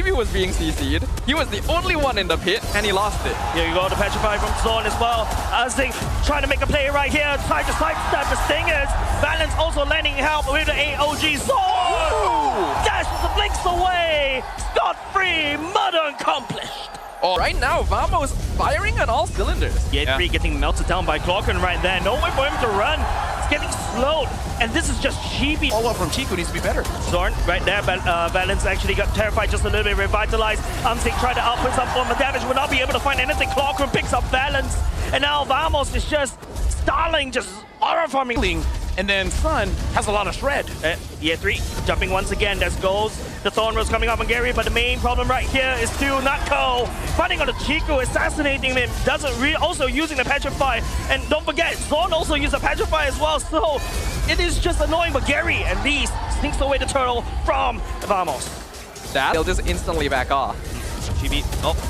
Chibi was being CC'd. He was the only one in the pit, and he lost it. Here you go, the Petrify from Zorn as well. Azing trying to make a play right here, trying to sidestep the Stingers. Balance also lending help with the AOG. Zorn dashes the blinks away. Scot-free, murder accomplished. Oh, right now, Vamos firing on all cylinders. Yeah, 3 getting melted down by Clocken right there. No way for him to run. It's getting slowed. And this is just Chibi. Follow-up from Ciku needs to be better. Zorn right there. Balance actually got terrified just a little bit, revitalized. Umsing tried to output some form of damage, will not be able to find anything. Clocken picks up Balance. And now Vamos is just stalling, just horrifying. And then Sun has a lot of shred. Yeah, 3 jumping once again. There goes the Thorn Rose coming up on Garry, but the main problem right here is still Natko fighting on the Ciku, assassinating him. Also using the Petrify, and don't forget, Zorn also used the Petrify as well. So it is just annoying, but Garry at least sneaks away the turtle from Vamos. They'll just instantly back off. Chibi,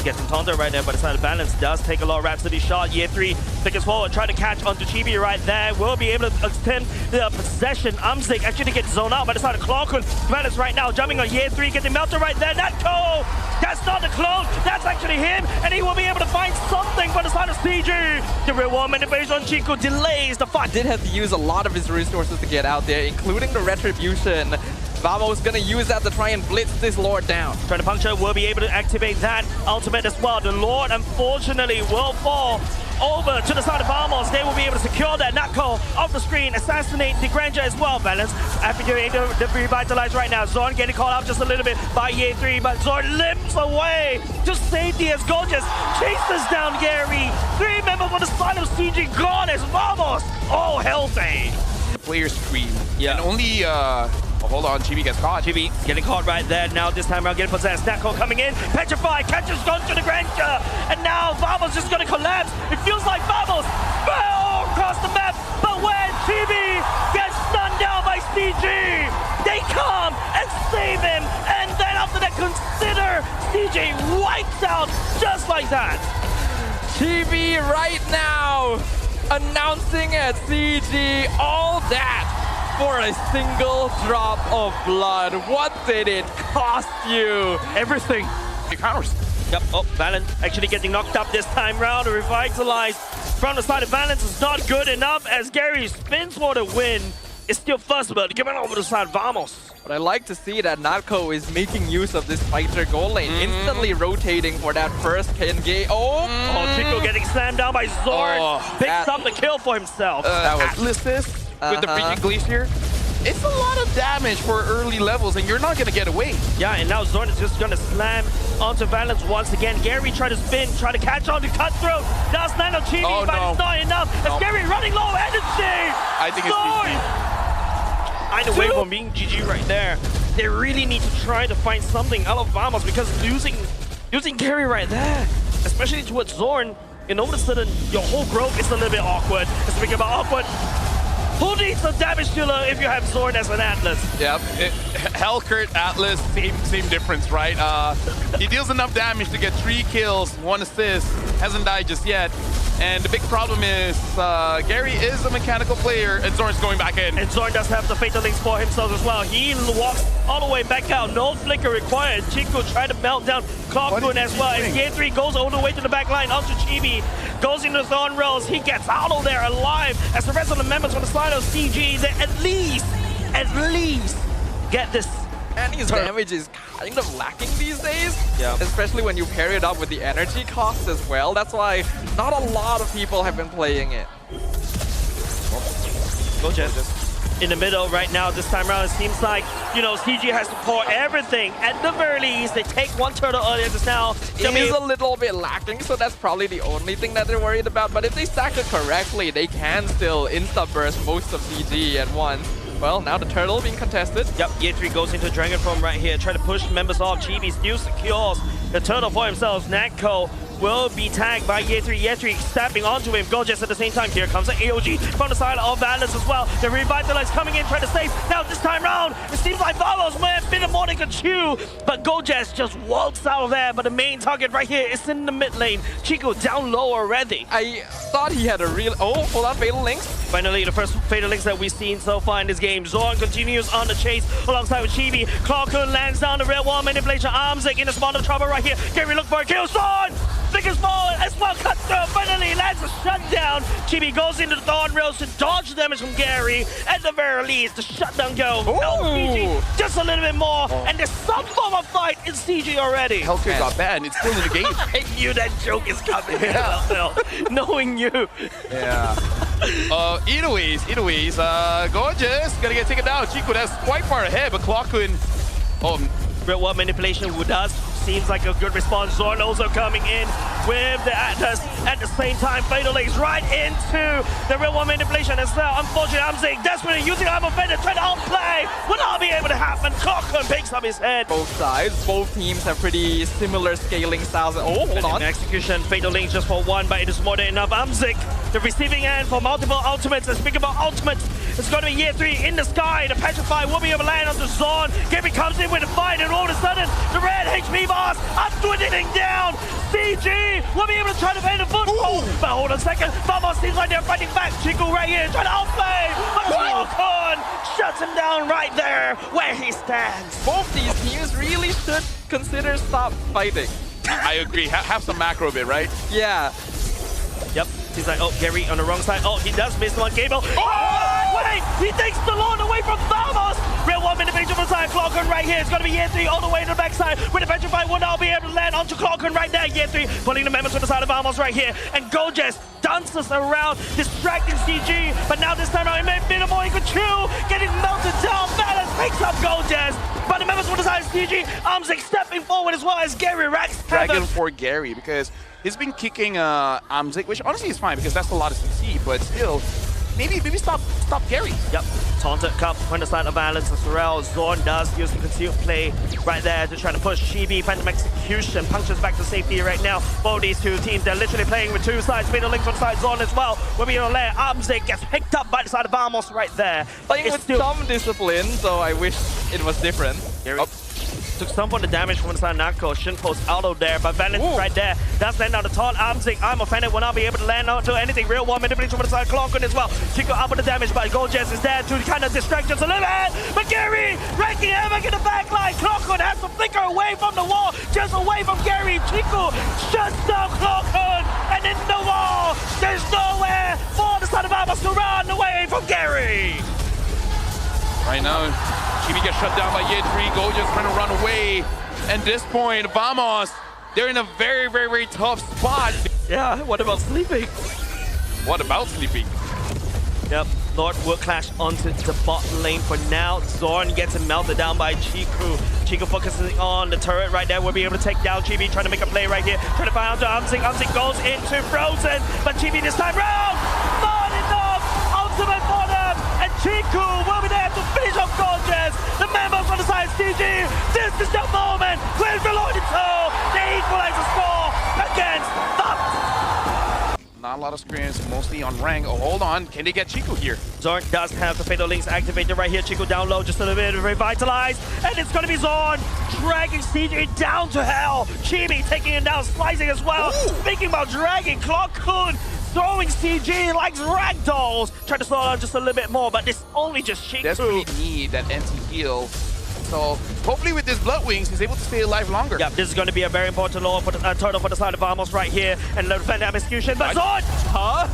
getting taunted right there, but it's not a Balance. Does take a lot of Rhapsody shot. Year 3 thickens forward, try to catch onto Chibi right there. Will be able to extend the possession. Umzik actually gets zoned out, but it's not a Clockun. Balance right now, jumping on Year 3, getting melted right there. Natko! That's not the clone, that's actually him, and he will be able to find something for the side of CG. The reward manipulation on Ciku delays the fight. Did have to use a lot of his resources to get out there, including the Retribution. Vamos gonna use that to try and blitz this Lord down. Trying to puncture, will be able to activate that ultimate as well. The Lord, unfortunately, will fall over to the side of Vamos. They will be able to secure that Natko off the screen, assassinate the Granger as well. Balance after you're able to revitalize right now. Zorn getting called out just a little bit by Year 3, but Zorn limps away to safety as Gorgeous chases down Garry. 3 members on the side of CG gone as Vamos all healthy. The players scream. Yeah. And only hold on, Chibi gets caught. Chibi getting caught right there. Now this time around getting possessed. Natko coming in. Petrify catches gone to the Granger. And now Vamos just gonna collapse. It feels like Vamos fell across the map. But when Chibi gets stunned down by CG, they come and save him. And then after that, consider CG wipes out just like that. Chibi right now announcing at CG all that for a single drop of blood. What did it cost you? Everything. He counters. Yep, Balance actually getting knocked up this time round. Revitalized from the side of Balance is not good enough as Garry spins for the win. It's still first, but giving over to the side Vamos. But I like to see that Natko is making use of this fighter goal lane, instantly rotating for that first Kenge. Ciku getting slammed down by Zorn. Picks up the kill for himself. That was Atlas with the freaking Glacier. It's a lot of damage for early levels, and you're not going to get away. Yeah, and now Zorn is just going to slam onto Balance once again. Garry try to spin, try to catch on to Cutthroat. Does land on Chibi, but it's not enough. As Garry running low energy. I think it's GG. Either way from being GG right there. They really need to try to find something out of Vamos because losing Garry right there, especially towards Zorn, and all of a sudden your whole growth is a little bit awkward. Speaking about awkward, who needs a damage dealer if you have Zorn as an Atlas? Yep. Hellcurt, Atlas, same difference, right? He deals enough damage to get 3 kills, 1 assist, hasn't died just yet. And the big problem is Garry is a mechanical player and Zorn's going back in. And Zorn does have the Fatal Links for himself as well. He walks all the way back out. No flicker required. Ciku tried to melt down Clockun as well. And Year 3 goes all the way to the back line onto Chibi. Goes into the Thorn Rose. He gets out of there alive as the rest of the members on the side of CG, they at least get this. And his damage is kind of lacking these days, especially when you pair it up with the energy cost as well. That's why not a lot of people have been playing it. Go Jess. In the middle right now, this time around, it seems like, you know, CG has to pour everything. At the very least, they take 1 turtle earlier just now. It is a little bit lacking, so that's probably the only thing that they're worried about. But if they stack it correctly, they can still insta-burst most of CG at once. Well, now the turtle being contested. Yep, Year 3 goes into Dragon Form right here, try to push members off. Chibi still secures the turtle for himself. Natko will be tagged by Year 3. Year 3 stepping onto him. Gorgeous at the same time. Here comes the AOG from the side of Balance as well. The Revitalize coming in, trying to save. Now this time round, it seems like Vamos may have been a more than a chew, but Gorgeous just walks out of there. But the main target right here is in the mid lane. Ciku down low already. I thought he had a real... Oh, hold on, Fatal Links. Finally, the first Fatal Links that we've seen so far in this game. Zorn continues on the chase alongside with Chibi. Clarkun lands down the real wall manipulation. Armzik in a spot of trouble right here. Garry look for a kill. Zorn! Thickest ball as well, cut through. Finally lands a shutdown. Chibi goes into the Thorn Rails to dodge damage from Garry. At the very least, the shutdown go. Help CG just a little bit more. And there's some form of fight in CG already. Healthcare got bad and it's still in the game. I knew that joke is coming. Yeah. Knowing you. Yeah. Either ways, Gorgeous gonna get taken down. Ciku, that's quite far ahead, but Clarkun, Real world manipulation who does seems like a good response. Zorn also coming in with the Atlas at the same time. Fatal Links right into the real world manipulation as well. Unfortunately, Armzik desperately using Arm Offender, trying to outplay. Will not be able to happen. Clarkun picks up his head. Both sides, both teams have pretty similar scaling styles. Oh, hold on. Execution, Fatal Links just for one, but it is more than enough. Armzik, the receiving end for multiple ultimates. And speaking about ultimates, it's going to be Year 3 in the sky. The Petrify will be able to land onto Zorn. Garry comes in with a fight, and all of a sudden, the red HP boss are dwindling down. CG will be able to try to pay the football. But hold on a second, Vamos seems like they're fighting back. Ciku right here trying to outplay. But Clarkun shuts him down right there where he stands. Both these teams really should consider stop fighting. I agree. Have some macro bit, right? Yeah. Yep. He's like, oh, Garry on the wrong side. Oh, he does miss one cable. Oh, wait! He takes the Lord away from Vamos. Real one manipulation from the side. Clarkun right here. It's going to be Year 3 all the way to the backside. With the Petrify will now be able to land onto Clarkun right there. Year 3 pulling the members to the side of Vamos right here. And Gorgeous dances around, distracting CG. But now this time around, it may be a more equal chew. Getting melted down. Balance picks up Gorgeous. But the members to the side of CG. Armzik stepping forward as well as Garry racks. Dragon for Garry because he's been kicking Armzik, which honestly is fine because that's a lot of CC, but still, maybe stop Garry. Yep, Taunted Cup on the side of Balance as well. Zorn does use the concealed play right there to try to push Chibi. Phantom Execution punctures back to safety right now. Both these two teams, they're literally playing with two sides. Fatal Links on the side, Zorn as well. Will be on there. Armzik gets picked up by the side of Vamos right there. Playing with some discipline, so I wish it was different. Garry took some of the damage from the side of Nako. Shouldn't post auto there, but Balance right there. That's land on the taunt. Armzik, Arm Offended will not be able to land onto anything. Real one manipulation from the side of Clarkun as well. Ciku up with the damage, but Gorgeous is there to kind of distract just a little bit. But Garry wrecking havoc in the backline. Clarkun has to flicker away from the wall, just away from Garry. Ciku shuts down Clarkun, and in the wall, there's nowhere for the side of Vamos to run away from Garry. Right now, Chibi gets shut down by Year 3. Gorgeous trying to run away. At this point, Vamos, they're in a very, very, very tough spot. Yeah, what about sleeping? What about sleeping? Yep, Lord will clash onto the bot lane for now. Zorn gets him melted down by Ciku. Ciku focusing on the turret right there. Will be able to take down Chibi, trying to make a play right here. Trying to find out to Armzik. Armzik goes into Frozen, but Chibi this time round, not enough. Ultimate for them, and Ciku will be there to finish off Gorgeous. The members on the side of CG, this is the moment where Reloaded 2, they equalize the score against Vamos. Not a lot of screens, mostly on rank. Oh, hold on. Can they get Ciku here? Zorn does have the Fatal Links activated right here. Ciku down low, just a little bit revitalized. And it's going to be Zorn dragging CJ down to hell. Chibi taking him down, slicing as well. Speaking about dragging, Clarkun throwing CG like ragdolls. Trying to slow down just a little bit more, but it's only just Ciku. Desperately need that anti-heal. So hopefully with this Blood Wings, he's able to stay alive longer. Yeah, this is going to be a very important lore for the turtle for the side of Vamos right here. And the Phantom Execution. But Zorn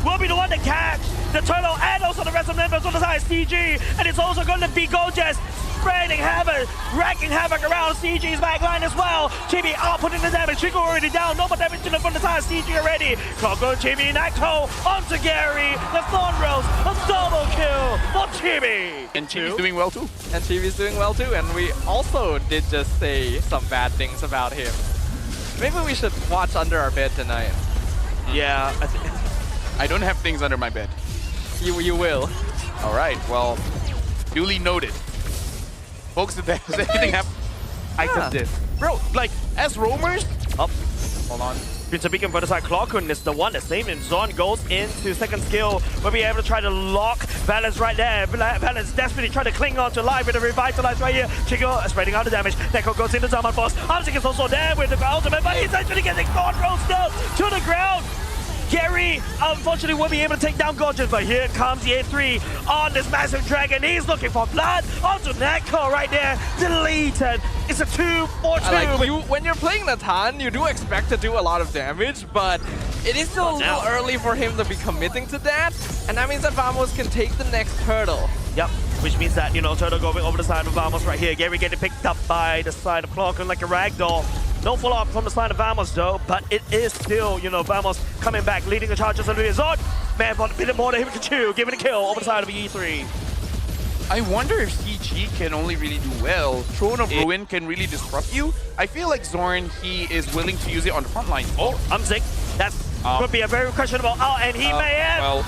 will be the one to catch the turtle and also the rest of the members on the side of CG. And it's also going to be Gorgeous spreading havoc, wrecking havoc around CG's backline as well. Chibi outputting the damage. Ciku already down. No more damage to them from the side of CG already. Clarkun, Chibi, Nako onto Garry. The Thorn Rose, a double kill for Chibi. And Chibi's doing well too. And Chibi's doing well too, and we also did just say some bad things about him. Maybe we should watch under our bed tonight. Yeah, I don't have things under my bed. You will. All right, well, duly noted. Folks, if there's anything happen, I did. Bro, like, as roamers, hold on. Prince Beacon for the side. Clockun is the one that's saving him. Zon goes into second skill. We'll be able to try to lock Balance right there. Balance desperately trying to cling on to life with a revitalize right here. Chico spreading out the damage. Neko goes into Zaman Boss. Amzik is also there with the ultimate, but he's actually getting thought rolls down to the ground. Garry, unfortunately, will be able to take down Gorgeous, but here comes the A3 on this massive dragon. He's looking for blood onto Neko right there. Deleted. It's a 2-4-2. Like when you're playing Natan, you do expect to do a lot of damage, but it is still a little early for him to be committing to that, and that means that Vamos can take the next hurdle. Yep, which means that, you know, Turtle going over the side of Vamos right here. Garry getting picked up by the side of Clockun like a ragdoll. No follow-up from the side of Vamos though, but it is still, you know, Vamos coming back, leading the charges under his own. Man, a bit more than him to chew, giving a kill over the side of E3. I wonder if CG can only really do well. Throne of Ruin can really disrupt you. I feel like Zorn, he is willing to use it on the front line. Oh, Amzik, that could be a very questionable out, and he may have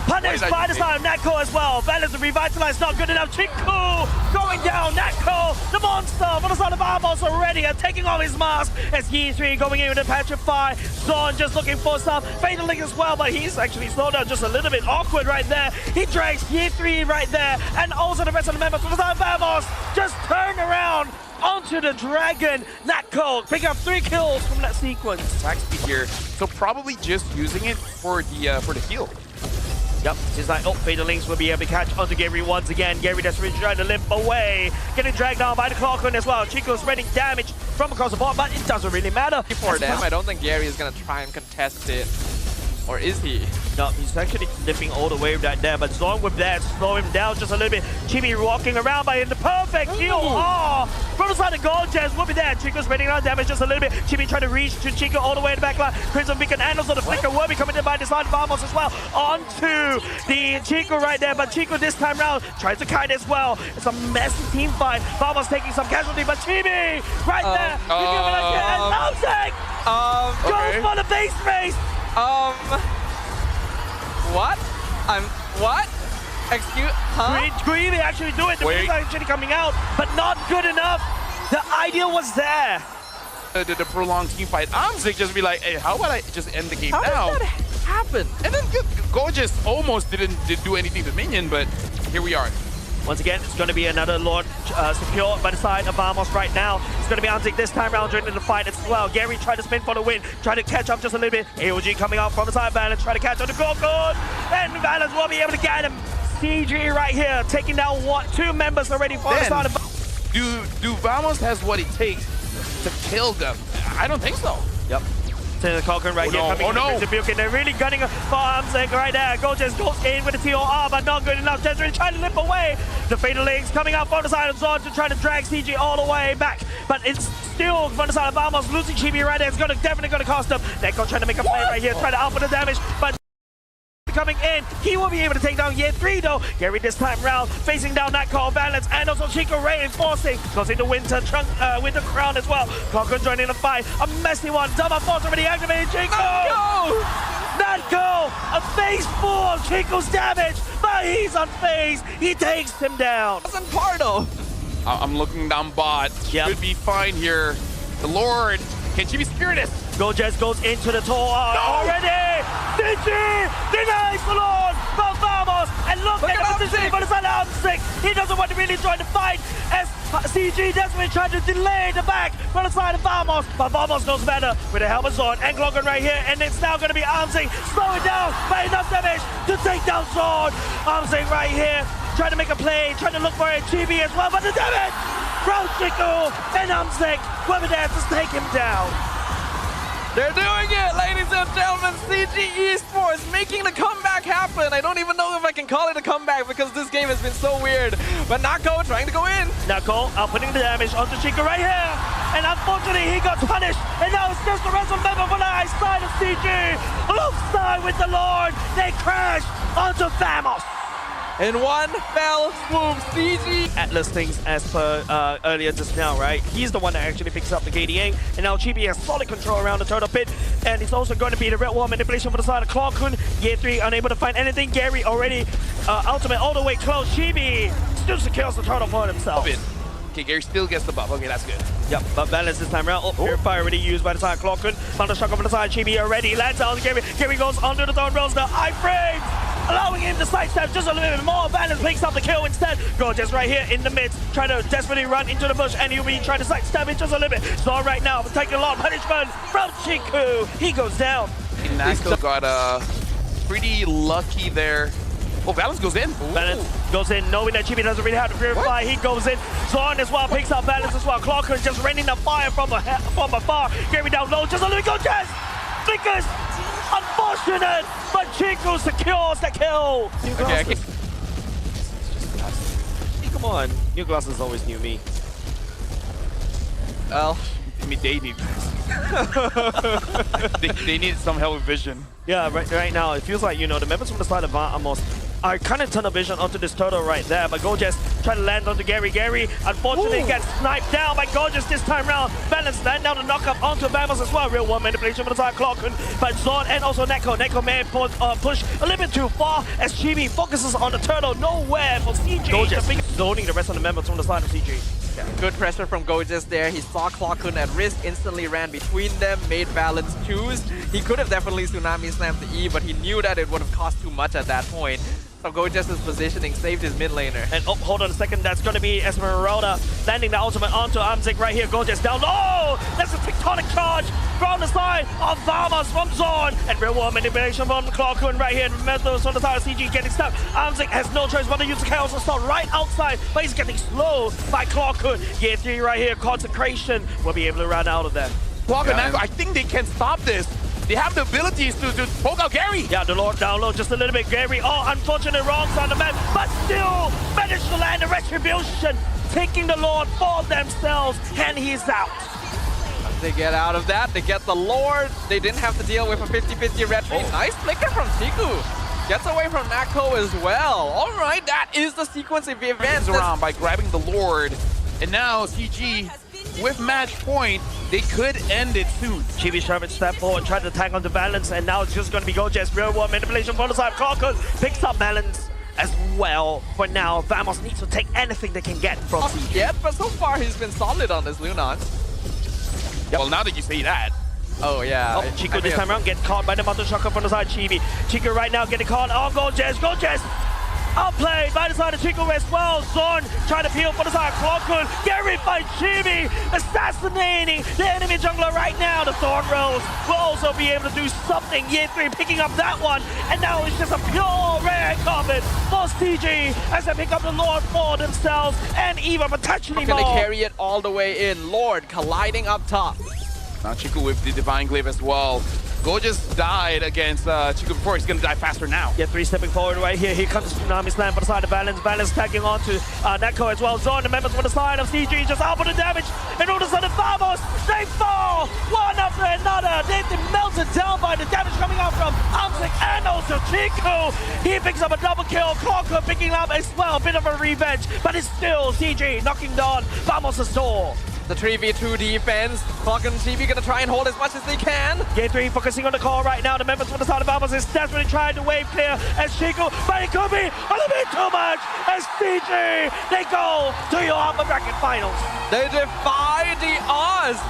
punished by the side of Natko as well. Balance to revitalize, not good enough. Ciku going down. Natko, the monster, on the side of Vamos already, and taking off his mask as Yi3 going in with a petrify. Zorn just looking for some fatal link as well, but he's actually slowed down just a little bit awkward right there. He drags Yi3 right there, and also the rest of the members on the side of Vamos just turn around onto the dragon. Natko picking up 3 kills from that sequence. Attack speed here, so probably just using it for the heal. Yep, seems like, Fatal Links will be able to catch onto Garry once again. Garry desperately trying to limp away. Getting dragged down by the Clockun as well. Chico spreading damage from across the board, but it doesn't really matter. For them, I don't think Garry is going to try and contest it. Or is he? No, he's actually limping all the way with that there, but Zorn with that, slow him down just a little bit. Chibi walking around by in the perfect heal. Oh, from the side of Gorgeous will be there. Chico spreading out damage just a little bit. Chibi trying to reach to Chico all the way in the back line. Crimson Beacon and also the Flicker will be coming in by the side of Vamos as well. Onto the Chico right there, but Chico this time round tries to kite as well. It's a messy team fight. Vamos taking some casualty, but Chibi right there. And goes for the base race. What? What? Excuse, huh? Greedy actually do it. The base actually coming out, but not good enough. The idea was there. The prolonged team fight. Amzik just be like, hey, how about I just end the game now? How did that happen? And then Gorgeous almost didn't do anything to Minion, but here we are. Once again, it's going to be another Lord secured by the side of Vamos right now. It's going to be Amzik this time round joining the fight as well. Garry tried to spin for the win, trying to catch up just a little bit. AOG coming out from the side of Balance, trying to catch on the Clockun. And Balance will be able to get him. CG right here, taking down 2 members already for the side of Do Vamos has what it takes to kill them? I don't think so. Yep. To the Clockun right here, coming into Bukin. They're really gunning for Amzik right there. Gorgeous goes in with the TOR, but not good enough. Jessery trying to limp away. The Fatal Links coming out from the side of Zon to try to drag CG all the way back. But it's still from the side of Vamos. Losing Chibi right there. It's definitely going to cost them. Neko trying to make a play right here, trying to output the damage, but coming in, he will be able to take down Ye3 though. Garry this time round facing down that call Balance, and also Chico reinforcing, causing the Winter Crown as well. Clockun joining the fight, a messy one. Double Force already activated. Chico! Natko! A phase 4 of Chico's damage, but he's unfazed. He takes him down. That's Pardo. I'm looking down bot. Yep. Should be fine here. The Lord, can she be Spiritus? Gorgeous goes into the tour already. CG denies the Lord from Vamos, and look at the position for the side of Amzik. He doesn't want to really join the fight as CG desperately trying to delay the back from the side of Vamos, but Vamos knows better with the helmet Zorn and Clockun right here, and it's now going to be Amzik slowing down by enough damage to take down Zorn. Amzik right here trying to make a play, trying to look for a Chibi as well, but the damage from Ciku and Amzik will be there to take him down. They're doing it, ladies and gentlemen. CG Esports making the comeback happen. I don't even know if I can call it a comeback because this game has been so weird. But Natko trying to go in. Natko outputting the damage onto Chico right here. And unfortunately, he got punished. And now it's just the rest of them on the high side of CG. Alongside with the Lord, they crash onto Vamos. In one fell swoop, CG. Atlas things as per earlier just now, right? He's the one that actually picks up the KDing, and now Chibi has solid control around the turtle pit, and it's also going to be the red wall manipulation for the side of Clockun. Ye3 unable to find anything. Garry already ultimate all the way close. Chibi still secures the turtle for himself. Okay, Garry still gets the buff. Okay, that's good. Yep, but balance this time around. Oh, Purifier already used by the side. Clockwood. Found the shock on the side. Chibi already lands out on Garry. Garry goes under the thorn rails. The iframes, allowing him to sidestep just a little bit more. Balance picks up the kill instead. Gorgeous right here in the midst, trying to desperately run into the bush, and he'll be trying to sidestep it just a little bit. So right now, taking a lot of punishment from Ciku. He goes down. Nako got pretty lucky there. Oh, Balance goes in. Balance goes in, knowing that Chibi doesn't really have to purify. He goes in. Zorn as well picks up Balance as well. Clocker is just raining the fire from afar. Garry down low, just a little bit. Go, Jazz! Flickers! Unfortunate, but Ciku secures the kill. New glasses. Hey, come on, new glasses always knew me. Well, I mean, they need they need some help with vision. Yeah, right now, it feels like, you know, the members from the side of Amos are kind of tunnel vision onto this turtle right there, but Gorgeous trying to land onto Garry. Garry, unfortunately, gets sniped down by Gorgeous this time round. Balance land down the knock-up onto Vamos as well. Real one manipulation from the side Clockwood, but Zorn and also Neko. Neko may push a little bit too far as Chibi focuses on the turtle. Nowhere for CG. Gorgeous zoning the rest of the members from the side of CG. yeah, good pressure from Gorgeous there. He saw Clockwood at risk, instantly ran between them, made Balance choose. He could have definitely Tsunami slammed the E, but he knew that it would have cost too much at that point. So Gorgeous' positioning saved his mid laner. And oh, hold on a second, that's going to be Esmeralda landing the ultimate onto Amzik right here. Gorgeous down low! That's a tectonic charge from the side of Vamos from Zorn. And real world manipulation from Clockwood right here. Metals on the side of CG getting stuck. Amzik has no choice but to use the chaos assault right outside, but he's getting slowed by Clockwood. Gear 3 right here, Consecration will be able to run out of there. Clockwood, I think they can stop this. They have the abilities to poke out Garry. Yeah, the Lord down low just a little bit. Garry, oh, unfortunate wrongs on the map, but still managed to land a retribution, taking the Lord for themselves, and he's out. They get out of that, they get the Lord. They didn't have to deal with a 50-50 red tree. Nice flicker from Ciku. Gets away from Nako as well. All right, that is the sequence of events. Around by grabbing the Lord. And now CG, with match point, they could end it soon. Chibi Sherman step forward, tried to tag on the Balance, and now it's just going to be Gorgeous. Real world manipulation from the side. Clockwood picks up Balance as well. For now, Vamos needs to take anything they can get from CG. Yet, but so far he's been solid on this Lunan. Yep. Well, now that you say that. Oh yeah. Oh, Ciku this time around get caught by the Mountain Shocker from the side. Ciku right now getting caught. Oh, Gorgeous, Gorgeous! Outplayed by the side of Ciku as well. Zorn trying to peel for the side of Clockwood. Garry by Chibi, assassinating the enemy jungler right now. The Thorn Rose will also be able to do something. Year 3 picking up that one. And now it's just a pure rare carpet for CG as they pick up the Lord for themselves and even potentially more. Gonna carry it all the way in. Lord colliding up top. Now Ciku with the Divine Glaive as well. Gorgeous died against Ciku before. He's gonna die faster now. Yeah, 3 stepping forward right here. Here comes Tsunami Slam for the side of Balance. Balance tagging on to Neko as well. Zorn, the members for the side of CG, just out for the damage. And all of a sudden, Vamos, they fall one after another. They've been melted down by the damage coming out from Amzik and also Ciku. He picks up a double kill. Clockwood picking up as well. A bit of a revenge, but it's still CG knocking down Vamos' door. The 3v2 defense. Clock and Chibi gonna try and hold as much as they can. Game 3 focusing on the call right now. The members from the side of Vamos is desperately trying to wave clear as Ciku, but it could be a little bit too much as CG. They go to your upper bracket finals. They defy the odds.